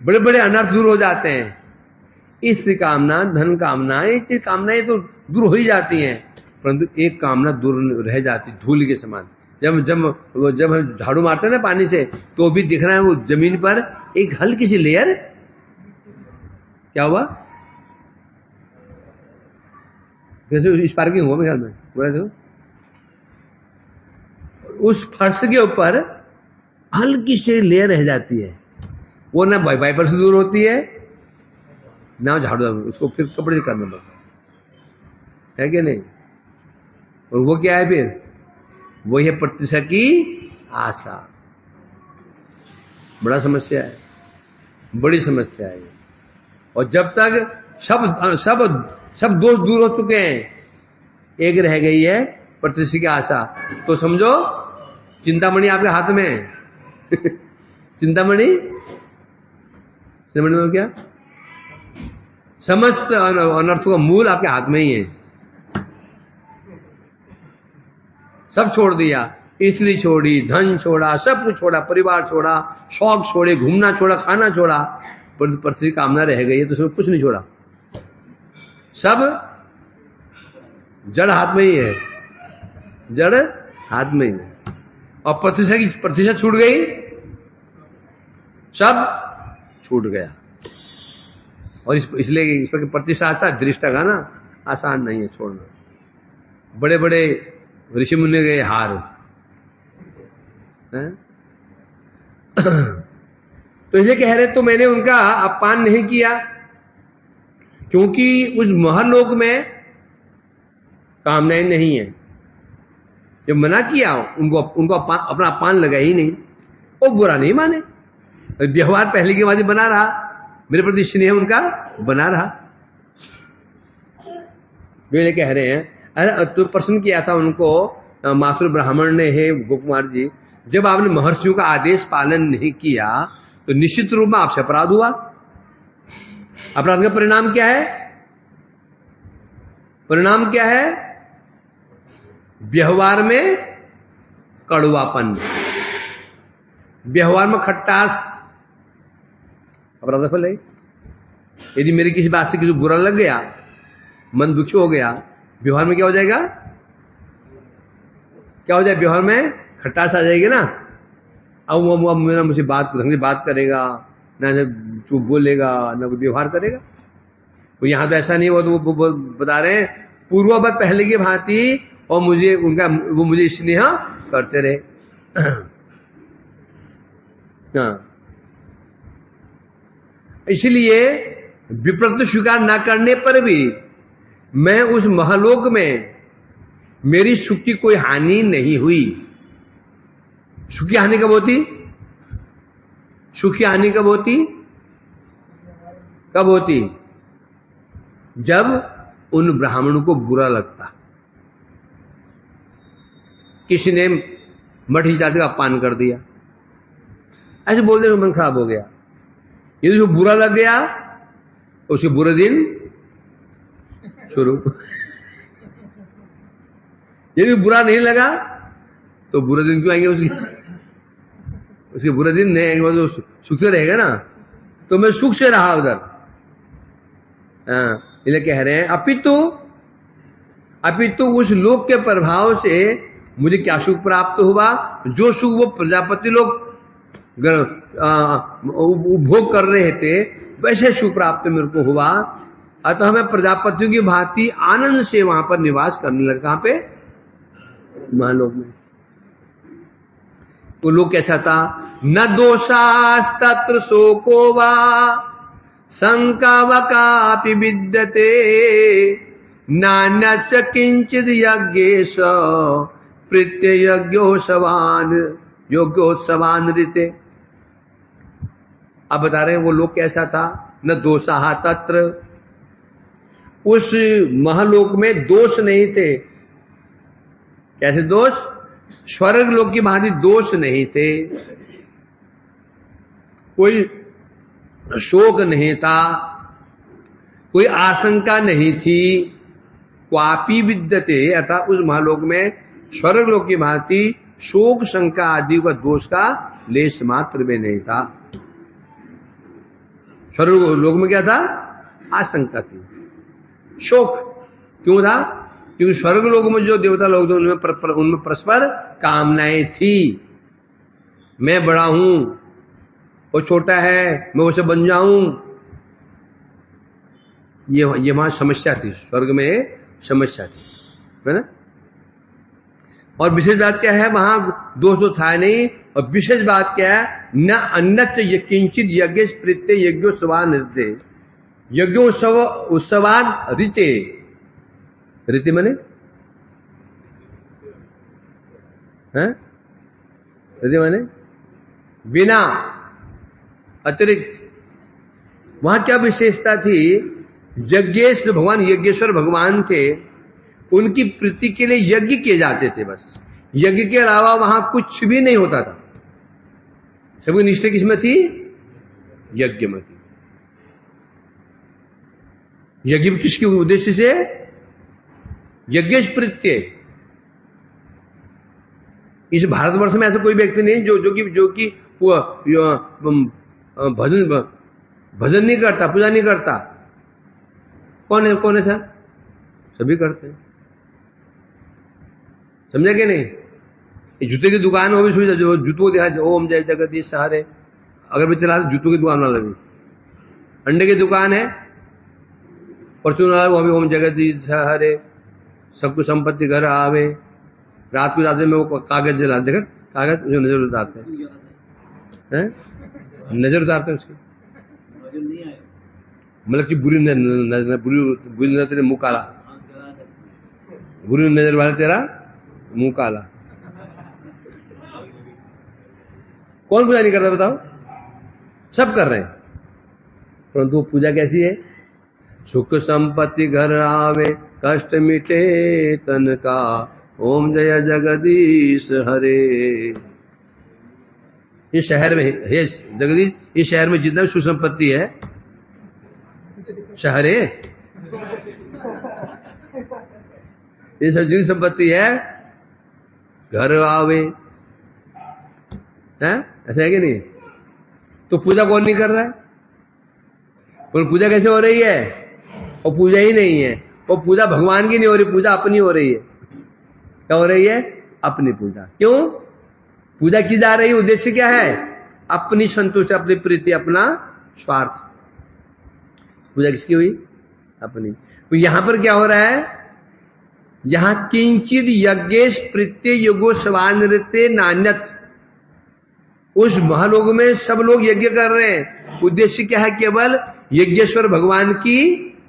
S1: बड़े बड़े अनर्थ दूर हो जाते हैं। स्त्री कामना, धन कामना, ये कामनाएं तो दूर हो ही जाती हैं, परंतु एक कामना दूर रह जाती, धूल के समान। जब हम झाड़ू मारते हैं ना पानी से, तो भी दिख रहा है वो जमीन पर एक हल्की सी लेयर, क्या हुआ, जैसे स्पार्किंग हुआ मेरे ख्याल में, बोला तो उस फर्श के ऊपर हल्की सी लेयर रह जाती है, वो ना वाइपर से दूर होती है ना झाड़ू, उसको फिर कपड़े से करना पड़ता है कि नहीं। और वो क्या है फिर, वही है प्रतिष्ठा की आशा। बड़ा समस्या है, बड़ी समस्या है। और जब तक सब दोष दूर हो चुके हैं, एक रह गई है प्रतिष्ठा की आशा, तो समझो चिंतामणि आपके हाथ में है। चिंतामणि में क्या, समस्त अनर्थों का मूल आपके हाथ में ही है। सब छोड़ दिया, स्त्री छोड़ी, धन छोड़ा, सब कुछ छोड़ा, परिवार छोड़ा, शौक छोड़े, घूमना छोड़ा, खाना छोड़ा, पर प्रतिष्ठा की कामना रह गई है, तो उसमें कुछ नहीं छोड़ा। सब जड़ हाथ में ही है, जड़ हाथ में ही है। और प्रतिष्ठा छूट गई, सब छूट गया। और इसलिए इस पर प्रतिष्ठा आसान, दृष्टा का ना आसान नहीं है छोड़ना। बड़े बड़े ऋषि मुनि गए हार है? तो इसलिए कह रहे, तो मैंने उनका अपमान नहीं किया, क्योंकि उस महलोक में कामनाएं नहीं है। जब मना किया, उनको अपना अपमान लगा ही नहीं, वो बुरा नहीं माने, व्यवहार पहले के बाद बना रहा, मेरे प्रति स्नेह उनका बना रहा। वे कह रहे हैं, अरे तो प्रश्न किया था उनको मासुर ब्राह्मण ने, हे गोकुमार जी, जब आपने महर्षियों का आदेश पालन नहीं किया तो निश्चित रूप में आपसे अपराध हुआ। अपराध का परिणाम क्या है? परिणाम क्या है? व्यवहार में कड़वापन, व्यवहार में खट्टास, अपराध का फल है। यदि मेरी किसी बात से किसी बुरा लग गया, मन दुखी हो गया, व्यवहार में क्या हो जाएगा? क्या हो जाए? व्यवहार में खट्टास आ जाएगी ना। अब वो मेरा मुझे ढंग से बात करेगा ना, चुप बोलेगा ना, कोई व्यवहार करेगा। तो यहां तो ऐसा नहीं हुआ। तो वो बता रहे हैं पूर्ववत पहले की भांति, और मुझे उनका वो मुझे स्नेह करते रहे। हाँ, इसलिए विप्रत स्वीकार न करने पर भी मैं उस महलोक में मेरी सुख की कोई हानि नहीं हुई। सुख की हानि कब होती? सुख की हानि कब होती? कब होती? जब उन ब्राह्मणों को बुरा लगता। किसी ने मठी जाति का अपमान कर दिया, ऐसे बोलने में मन खराब हो गया। यदि उसको बुरा लग गया तो उसके बुरे दिन शुरू। यदि बुरा नहीं लगा तो बुरे दिन क्यों आएंगे? उसके बुरे दिन नहीं आएंगे, वो सुख से रहेगा ना। तो मैं सुख से रहा उधर। इसलिए कह रहे हैं अपितु उस लोक के प्रभाव से मुझे क्या सुख प्राप्त हुआ? जो सुख वो प्रजापति लोग उपभोग कर रहे थे, वैसे सुख प्राप्त मेरे को हुआ। अतः मैं प्रजापतियों की भांति आनंद से वहां पर निवास करने लगा। कहां पे? महालोक में। वो लोग कैसा था? न दोषास्तत्र शोको वा शंका व कापि विद्यते नान्य च किंचिद यज्ञेश योग्योत्सवान ऋते। अब बता रहे हैं वो लोग कैसा था? न दोषाहा तत्र, उस महलोक में दोष नहीं थे। कैसे दोष? स्वर्ग लोक की भांति दोष नहीं थे। कोई शोक नहीं था, कोई आशंका नहीं थी। क्वापि विद्यते, अर्थात उस महालोक में स्वर्ग लोक की भांति शोक शंका आदि का दोष का लेश मात्र में नहीं था। स्वर्ग लोक में क्या था? आशंका थी, शोक क्यों था? क्योंकि स्वर्ग लोक में जो देवता लोग थे उनमें परस्पर कामनाएं थी। मैं बड़ा हूं, वो छोटा है, मैं उसे बन जाऊं। ये वहां समस्या थी, स्वर्ग में समस्या थी, है ना। और विशेष बात क्या है? वहां दोष तो था नहीं। और विशेष बात क्या है? न अन्यत्र किंचित यज्ञ प्रीत्य यज्ञोत्सवान ऋते। यज्ञोत्सवान ऋते, ऋते माने ऋते माने बिना, अतिरिक्त। वहां क्या विशेषता थी? यज्ञेश्वर भगवान, यज्ञेश्वर भगवान थे, उनकी प्रीति के लिए यज्ञ किए जाते थे। बस यज्ञ के अलावा वहां कुछ भी नहीं होता था। सबकी निष्ठा किसमें थी? यज्ञ में थी। यज्ञ किसके उद्देश्य से? यज्ञेश प्रीत्य। इस भारतवर्ष में ऐसा कोई व्यक्ति नहीं जो कि भजन नहीं करता, पूजा नहीं करता। कौन है सर? सभी करते हैं। समझा कि नहीं? जूते की दुकान हो भी सुविधा, जो जूतों दिखा ओम जय जगदीश सहारे, अगर भी चला जूतों की दुकान वाला भी। अंडे की दुकान है, फॉर्चूनर, वो भी ओम जगदीश सहारे, सबको संपत्ति घर आवे। रात को जाते में वो कागज जला, देखा कागज जो नजर उतारते हैं, नजर उतारते हैं उसकी, मतलब कि बुरी नजर तेरे मुंह काला, बुरी नजर वाले तेरा मुंह काला। कौन पूजा नहीं करता बताओ? सब कर रहे हैं, परंतु पूजा कैसी है? सुख संपत्ति घर आवे, कष्ट मिटे तन का, ओम जय जगदीश हरे। इस शहर में हे जगदीश, इस शहर में जितना भी सुख संपत्ति है शहर है, ये सार्वजनिक संपत्ति है, घर आवे है, ऐसा है कि नहीं? तो पूजा कौन नहीं कर रहा है? और पूजा कैसे हो रही है? और पूजा ही नहीं है, और पूजा भगवान की नहीं हो रही, पूजा अपनी हो रही है। क्या हो रही है? अपनी पूजा। क्यों पूजा की जा रही है? उद्देश्य क्या है? अपनी संतुष्टि, अपनी प्रीति, अपना स्वार्थ। पूजा किसकी हुई? अपनी। तो यहां पर क्या हो रहा है? यहां किंचित यज्ञेश प्रीत्य युगो स्वानृत्य नान्यत, उस महालोक में सब लोग यज्ञ कर रहे हैं। उद्देश्य क्या है? केवल यज्ञेश्वर भगवान की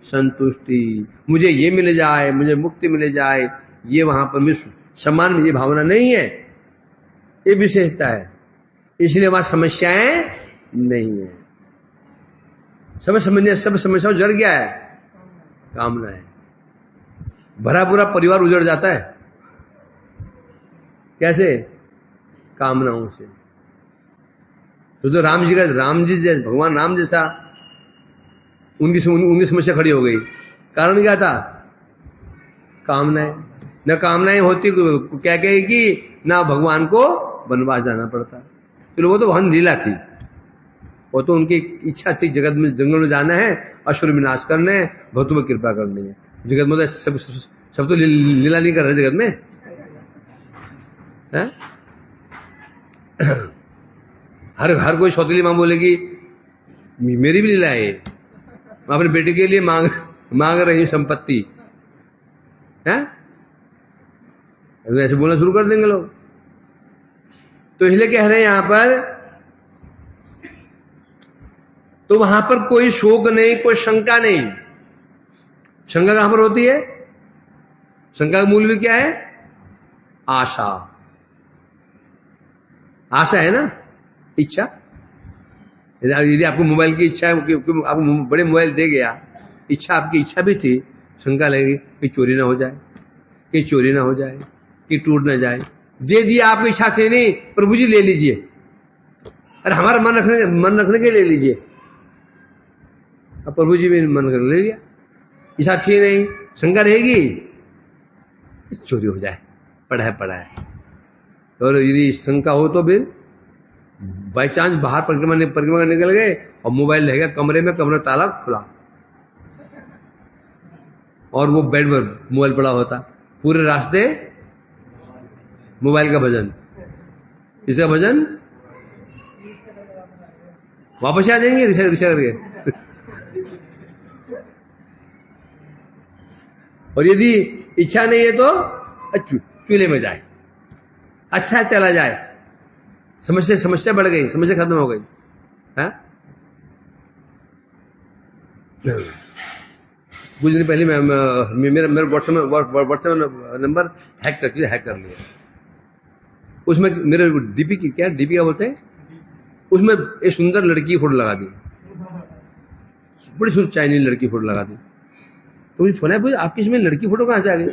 S1: संतुष्टि, मुझे ये मिल जाए, मुझे मुक्ति मिल जाए, ये वहां पर सम्मान में ये भावना नहीं है, ये विशेषता है। इसलिए वहां समस्याएं नहीं है। सब समस्याओं जड़ गया है, कामना है। भरा पूरा परिवार उजड़ जाता है, कैसे? कामनाओं से। तो राम जी जैसे भगवान राम जैसा उनकी समस्या खड़ी हो गई। कारण क्या था? कामनाएं। न कामनाएं होती क्या कहेगी, ना भगवान को वनवास जाना पड़ता। तो वो तो वहां लीला थी, वो तो उनकी इच्छा थी, जगत में जंगल में जाना है, असुर विनाश करने हैं, भक्तों में कृपा करनी है। जगत में सब तो लीला नहीं कर रहे जगत में है? हर कोई सौतेली मां बोलेगी मेरी भी लीला है, मैं अपने बेटे के लिए मांग रही हूं संपत्ति है, ऐसे बोलना शुरू कर देंगे लोग। तो इसलिए कह रहे हैं यहां पर, तो वहां पर कोई शोक नहीं, कोई शंका नहीं। शंका कहां पर होती है? शंका का मूल भी क्या है? आशा। आशा है ना, इच्छा। यदि आपको मोबाइल की इच्छा है, आपको बड़े मोबाइल दे गया, इच्छा आपकी इच्छा भी थी, शंका लगेगी कि चोरी ना हो जाए, कि चोरी ना हो जाए, कि टूट ना जाए। दे दिया, आपकी इच्छा थी नहीं, प्रभु जी ले लीजिए, अरे हमारा मन रखने के ले लीजिए। अब प्रभु जी भी मन कर ले लिया, इच्छा थी नहीं, शंका रहेगी चोरी हो जाए, पड़ा है। और यदि शंका हो तो फिर बाई चांस बाहर परिक्रमा निकल गए और मोबाइल रहेगा कमरे में, कमरा ताला खुला और वो बेड पर मोबाइल पड़ा होता, पूरे रास्ते मोबाइल का भजन, इसका भजन, वापस आ जाएंगे रिक्शा करके। और यदि इच्छा नहीं है तो चूल्हे में जाए, अच्छा चला जाए, समस्या बढ़ गई, समस्या खत्म हो गई है? कुछ दिन पहले मेरा व्हाट्सएप नंबर हैक कर लिया। उसमें मेरे डीपी की क्या बोलते हैं, उसमें एक सुंदर लड़की फोटो लगा दी, बड़ी सुंदर चाइनीज लड़की फोटो लगा दी। तो मुझे फोन है, आपकी इसमें लड़की फोटो कहां से आ गई?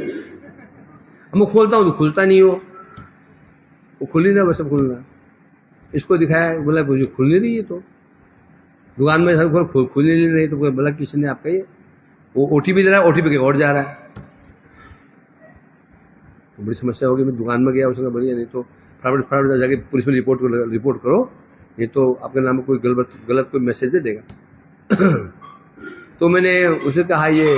S1: अब मैं खोलता हूं तो खुलता नहीं हो, वो खुल नहीं रहा, बस अब खुलना। इसको दिखाया, बोला मुझे खुल नहीं रही है, तो दुकान में सब खुल नहीं रही, तो बोला किसी ने आपका ये वो ओटीपी दे रहा है, ओटीपी के और जा रहा है। तो बड़ी समस्या होगी। मैं दुकान में गया, उसने बढ़िया, नहीं तो फटाफट जाके पुलिस में रिपोर्ट करो, ये तो आपके नाम में कोई गलत कोई मैसेज दे देगा। तो मैंने उसे कहा ये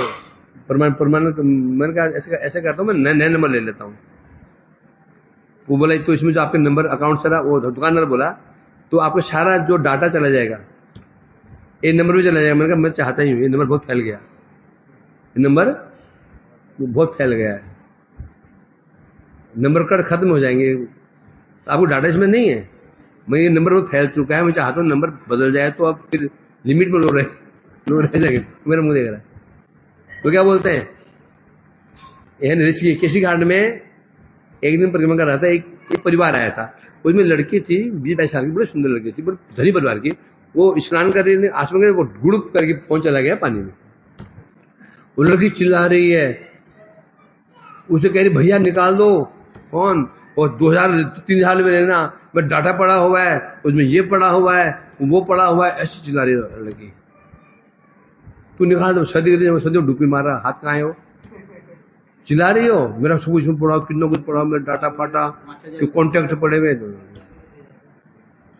S1: प्रमाण, मैंने कहा ऐसे करता हूँ, मैं नया नंबर ले लेता हूँ। वो बोला तो इसमें जो आपके नंबर अकाउंट चला, वो दुकानदार बोला तो आपका सारा जो डाटा चला जाएगा, ये नंबर भी चला जाएगा। मैंने कहा मैं चाहता ही हूँ, ये नंबर बहुत फैल गया, ये नंबर बहुत फैल गया है, नंबर कार्ड खत्म हो जाएंगे, आपको डाटा इसमें नहीं है, मैं ये नंबर बहुत फैल चुका है, मैं चाहता हूँ नंबर बदल जाए, तो अब फिर लिमिट में लोग रह जाएंगे। मेरा मुंह देख रहा है। तो क्या बोलते हैं, किसी घाट में एक दिन परिक्रमा कर रहा था, एक परिवार आया था, उसमें लड़की थी 20-22 साल की, बड़ी सुंदर लड़की थी, बड़ी धनी परिवार की। वो स्नान कर रही, आसमान कर, वो गुड़ुप करके फोन चला गया पानी में। वो लड़की चिल्ला रही है, उसे कह रही भैया निकाल दो फोन, और 2000-3 साल में लेना, मैं डाटा पड़ा हुआ है, उसमें ये पड़ा हुआ है, वो पड़ा हुआ है, ऐसी चिल्ला रही लड़की। तू निकाल दो, सदी डुबकी मार रहा, हाथ कहाँ है वो, चिल्ला रही हो, मेरा सब कुछ पढ़ाओ, कितना कुछ पढ़ाओ, मेरा डाटा फाटा, तो कॉन्टेक्ट पड़े हुए,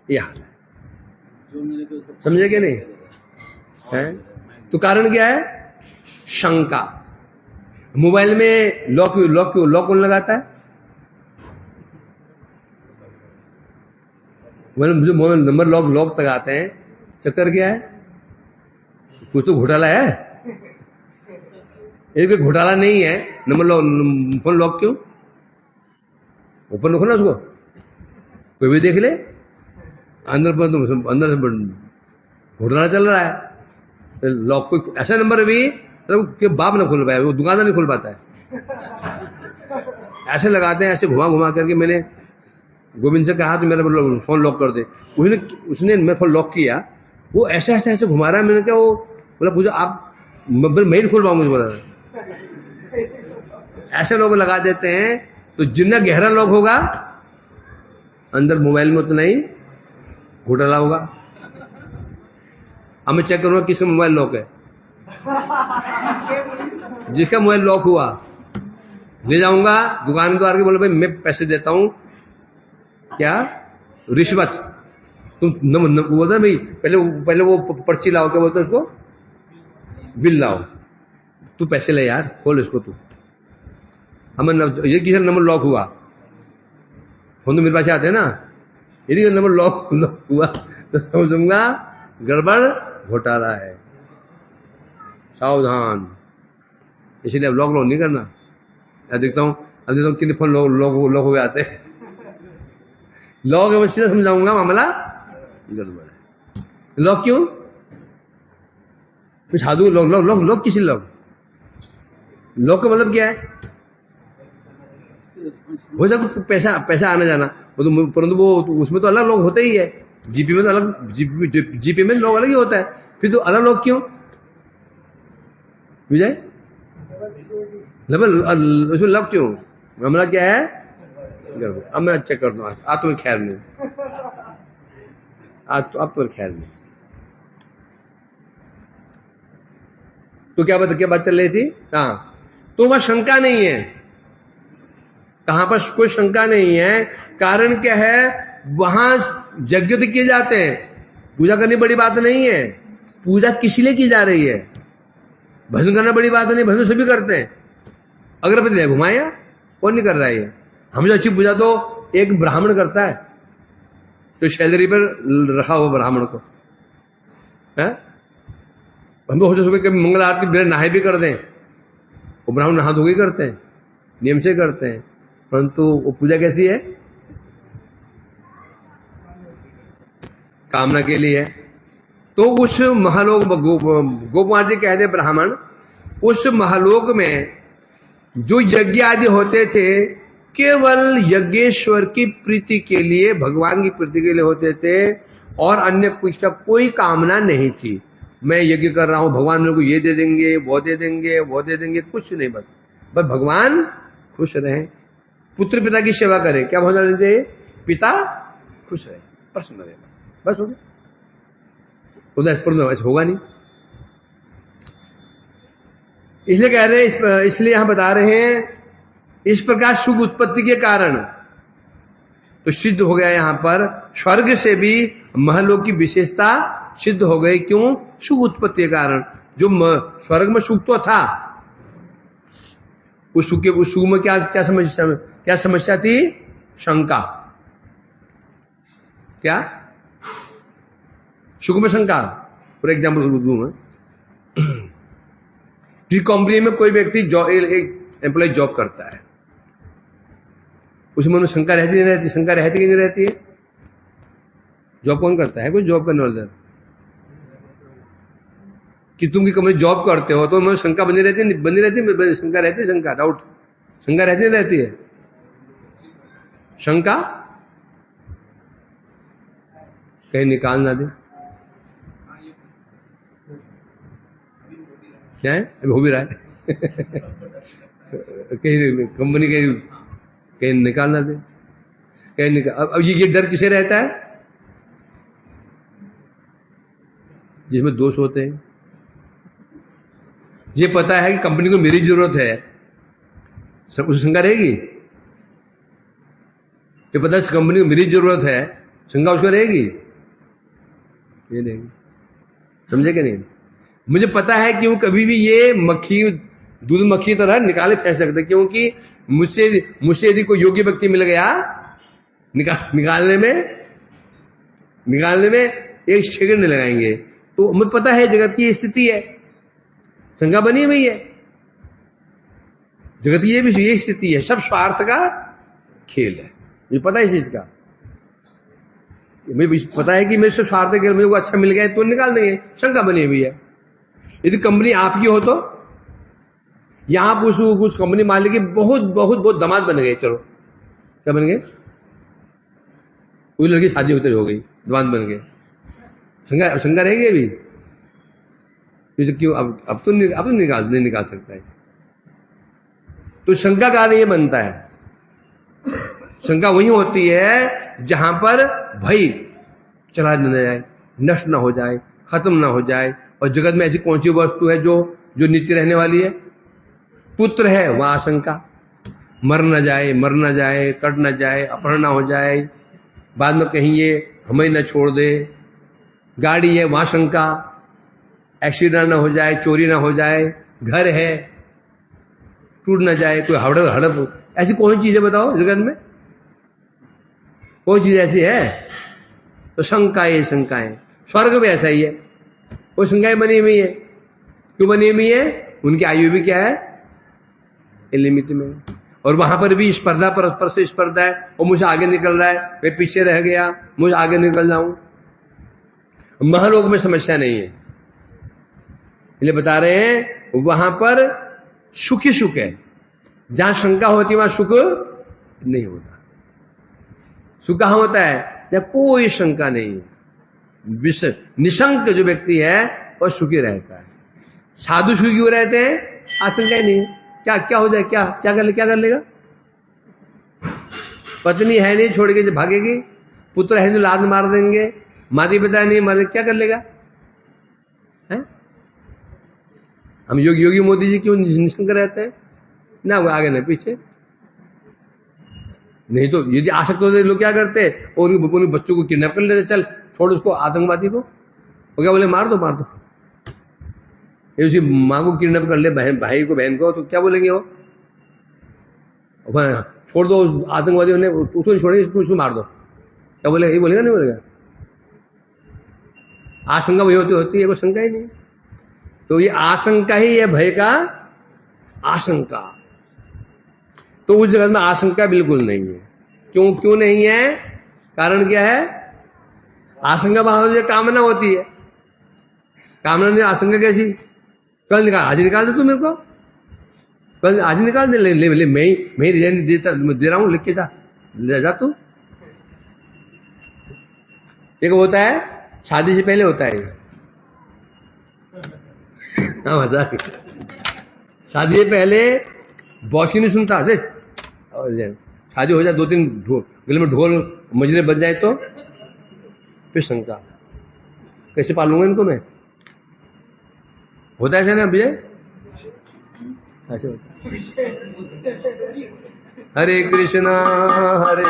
S1: ये हाल है। समझे क्या नहीं है? तो कारण क्या है? शंका। मोबाइल में लॉक लॉक लॉक कौन लगाता है? जो मोबाइल नंबर लॉक लगाते हैं, चक्कर क्या है? कुछ तो घोटाला है। ये कोई घोटाला नहीं है, नंबर लॉक, फोन लॉक क्यों? ओपन रखो ना उसको, कोई भी देख ले, अंदर से घोटाला चल रहा है। लॉक कोई ऐसा नंबर भी कि बाप ना खोल पाए, वो दुकानदार नहीं खोल पाता है। ऐसे लगाते हैं, ऐसे घुमा घुमा करके। मैंने गोविंद से कहा तो मेरा फोन लॉक कर दे, उसने मेरा फोन लॉक किया, वो ऐसे ऐसे ऐसे घुमा रहा है। मैंने क्या, वो बोला पूछा आप, मैं नहीं खोल पाऊंगा, बोला ऐसे लोग लगा देते हैं। तो जितना गहरा लॉक होगा अंदर मोबाइल में, उतना ही घोटाला होगा। अब मैं चेक करूंगा किसका मोबाइल लॉक है। जिसका मोबाइल लॉक हुआ ले जाऊंगा दुकानदार के, बोले भाई मैं पैसे देता हूं, क्या रिश्वत, तुम बोलते भाई पहले वो पर्ची लाओ, क्या बोलते उसको, बिल लाओ, तू पैसे ले यार, खोल इसको तू। हमें ये किसी नंबर लॉक हुआ, फोन तो मेरे पास आते हैं ना, यदि नंबर लॉक हुआ तो समझूंगा गड़बड़, घोटाला है, सावधान। इसलिए अब लॉक नहीं करना। अब देखता हूँ कितने फोन लॉक हो गए आते हैं। लॉक मैं सीधा समझाऊंगा मामला गड़बड़ है। लॉक क्यों? कुछ साधु लॉक किसी लॉक का मतलब क्या है? हो सकता पैसा आना जाना, परंतु वो उसमें तो अलग लॉक होता ही है। जीपी में तो अलग, जीपी में लॉक अलग ही होता है, फिर तो अलग लॉक क्यों? विजय उसमें लॉक क्यों? मामला क्या है? अब मैं चेक करता हूँ, आज तुम्हें खैर नहीं, आज तो अब तुम्हें खैर नहीं। तो क्या बात चल रही थी? हाँ, तो वह शंका नहीं है, कहां पर कोई शंका नहीं है। कारण क्या है? वहां यज्ञ तो किए जाते हैं, पूजा करनी बड़ी बात नहीं है। पूजा किस लिए की जा रही है? भजन करना बड़ी बात नहीं, भजन सभी करते हैं। अगरबत्ती ले घुमाया, कौन नहीं कर रहा है? हम जो अच्छी पूजा तो एक ब्राह्मण करता है, तो शैलरी पर रखा हुआ ब्राह्मण को है। हम तो सुबह कभी मंगल आरती बिना नहाए भी कर दें, वो ब्राह्मण नहा धो के करते हैं, नियम से करते हैं, परंतु वो पूजा कैसी है? कामना के लिए है। तो उस महालोक, गोकुमार जी कहते ब्राह्मण, उस महालोक में जो यज्ञ आदि होते थे केवल यज्ञेश्वर की प्रीति के लिए, भगवान की प्रीति के लिए होते थे, और अन्य कुछ कोई कामना नहीं थी। मैं यज्ञ कर रहा हूं, भगवान मेरे को ये दे देंगे, वो दे देंगे, वो दे देंगे, कुछ नहीं। बस भगवान खुश रहे, पुत्र पिता की सेवा करे, क्या भावना चाहिए? पिता खुश रहे, प्रसन्न रहे, बस हो गया। उधर ऐसा होगा नहीं। इसलिए कह रहे हैं, इसलिए यहां बता रहे हैं, इस प्रकार सुख उत्पत्ति के कारण तो सिद्ध हो गया यहां पर स्वर्ग से भी महलोक की विशेषता सिद्ध हो गई। क्यों? सुख उत्पत्ति के कारण। जो स्वर्ग में सुख तो था, उस सुख में क्या समस्या थी? शंका। क्या सुख में शंका? फॉर एग्जाम्पल दूं मैं, कंपनी में कोई व्यक्ति एक एम्प्लॉय जॉब करता है, उसमें शंका रहती नहीं रहती? शंका रहती कि नहीं रहती है? जॉब कौन करता है? कोई जॉब करने वाला कि तुम की कंपनी जॉब करते हो तो उनमें शंका बनी रहती है, बनी रहती है, शंका रहती है, शंका डाउट, शंका रहती नहीं रहती है? शंका कहीं निकाल ना दे, क्या है? अभी हो भी रहा है। कहीं कंपनी कहीं निकाल ना दे, कहीं निकाल। अब ये डर किसे रहता है? जिसमें दोष होते हैं। ये पता है कि कंपनी को मेरी जरूरत है, सब उसे शंका रहेगी? ये पता है कंपनी को मेरी जरूरत है, शंका उसको रहेगी? ये रहेगी। समझे कि नहीं? मुझे पता है कि वो कभी भी ये मक्खी, दूध मक्खी की तरह निकाले फेंक सकते, क्योंकि मुझसे यदि कोई योग्य व्यक्ति मिल गया निकालने में एक सेकंड नहीं लगाएंगे। तो मुझे पता है जगत की स्थिति है, शंका बनी हुई है। जगत की ये स्थिति है, सब स्वार्थ का खेल है, मुझे पता है इस चीज का। मुझे पता है कि मेरे से स्वार्थ खेल, मुझे को अच्छा मिल गया तो निकाल देंगे, शंका बनी हुई है। यदि कंपनी आपकी हो तो यहां कुछ कंपनी मालिक के बहुत दामाद बन गए, चलो क्या बन गए, कोई लड़की शादी होते हो गई, दामाद बन गए, शंका रहेगी अभी? क्यों अब तो नहीं निकाल सकता है। तो शंका का ये बनता है, शंका वही होती है जहां पर भय चला न जाए, नष्ट ना हो जाए, खत्म ना हो जाए। और जगत में ऐसी कौन सी वस्तु है जो नित्य रहने वाली है? पुत्र है, वहां आशंका, मर न जाए, कट न जाए, अपहरण ना हो जाए, बाद में कहीं ये हमें न छोड़ दे। गाड़ी है, वहां शंका, एक्सीडेंट ना हो जाए, चोरी ना हो जाए। घर है, टूट ना जाए, कोई हड़प, ऐसी कौन सी चीज है बताओ जगत में? कोई चीज ऐसी है? तो शंकाएं। स्वर्ग भी ऐसा ही है, वो शंकाएं बनी हुई है। क्यों बनी हुई है? उनकी आयु भी क्या है? लिमिट में। और वहां पर भी स्पर्धा, परस्पर से स्पर्धा है, और मुझे आगे निकल रहा है, मैं पीछे रह गया, मुझे आगे निकल जाऊं। महलोक में समस्या नहीं है, इसलिए बता रहे हैं वहां पर सुख ही सुख है। जहां शंका होती है वहां सुख नहीं होता। सुख कहां होता है? या कोई शंका नहीं है, निशंक जो व्यक्ति है वह सुखी रहता है। साधु सुखी क्यों रहते हैं? आशंका ही नहीं है। क्या हो जाए, क्या कर लेगा? पत्नी है नहीं, छोड़ के भागेगी, पुत्र है नहीं, लाद मार देंगे, माता पिता नहीं मारे, क्या कर लेगा? है? हम योगी मोदी जी क्यों निशंक रहते हैं? ना वो आगे ना पीछे। नहीं तो यदि आसक्त होते लोग क्या करते? और उनके बच्चों को किडनैप कर लेते, चल छोड़ उसको, आतंकवादी को। वो क्या बोले? मार दो। ये उसी माँ को किडनैप कर ले, भाई को, बहन को, तो क्या बोलेंगे वो? छोड़ दो, आतंकवादियों ने उसको नहीं छोड़ेंगे, उसको मार दो, क्या बोलेगा? ये बोलेगा नहीं बोलेगा? आशंका वही होती है, कोई शंका ही नहीं। तो ये आशंका ही है भय का आशंका। तो उस जगत में आशंका बिल्कुल नहीं है। क्यों नहीं है? कारण क्या है? आशंका भाव से कामना होती है। कामना ने आशंका कैसी? कल निकाल, आज निकाल दे तू मेरे को, कल आज निकाल दे, ले मैं रिजाइन दे रहा हूं, लिख के जा तू। एक होता है शादी से पहले होता है, हाँ मजाक। शादी से पहले बॉस की नहीं सुनता, शादी हो जाए, 2-3 गले में ढोल मजरे बज जाए तो फिर शंका, कैसे पालूंगा इनको मैं? होता है ऐसा ना विजय? ऐसे होता है। हरे कृष्णा हरे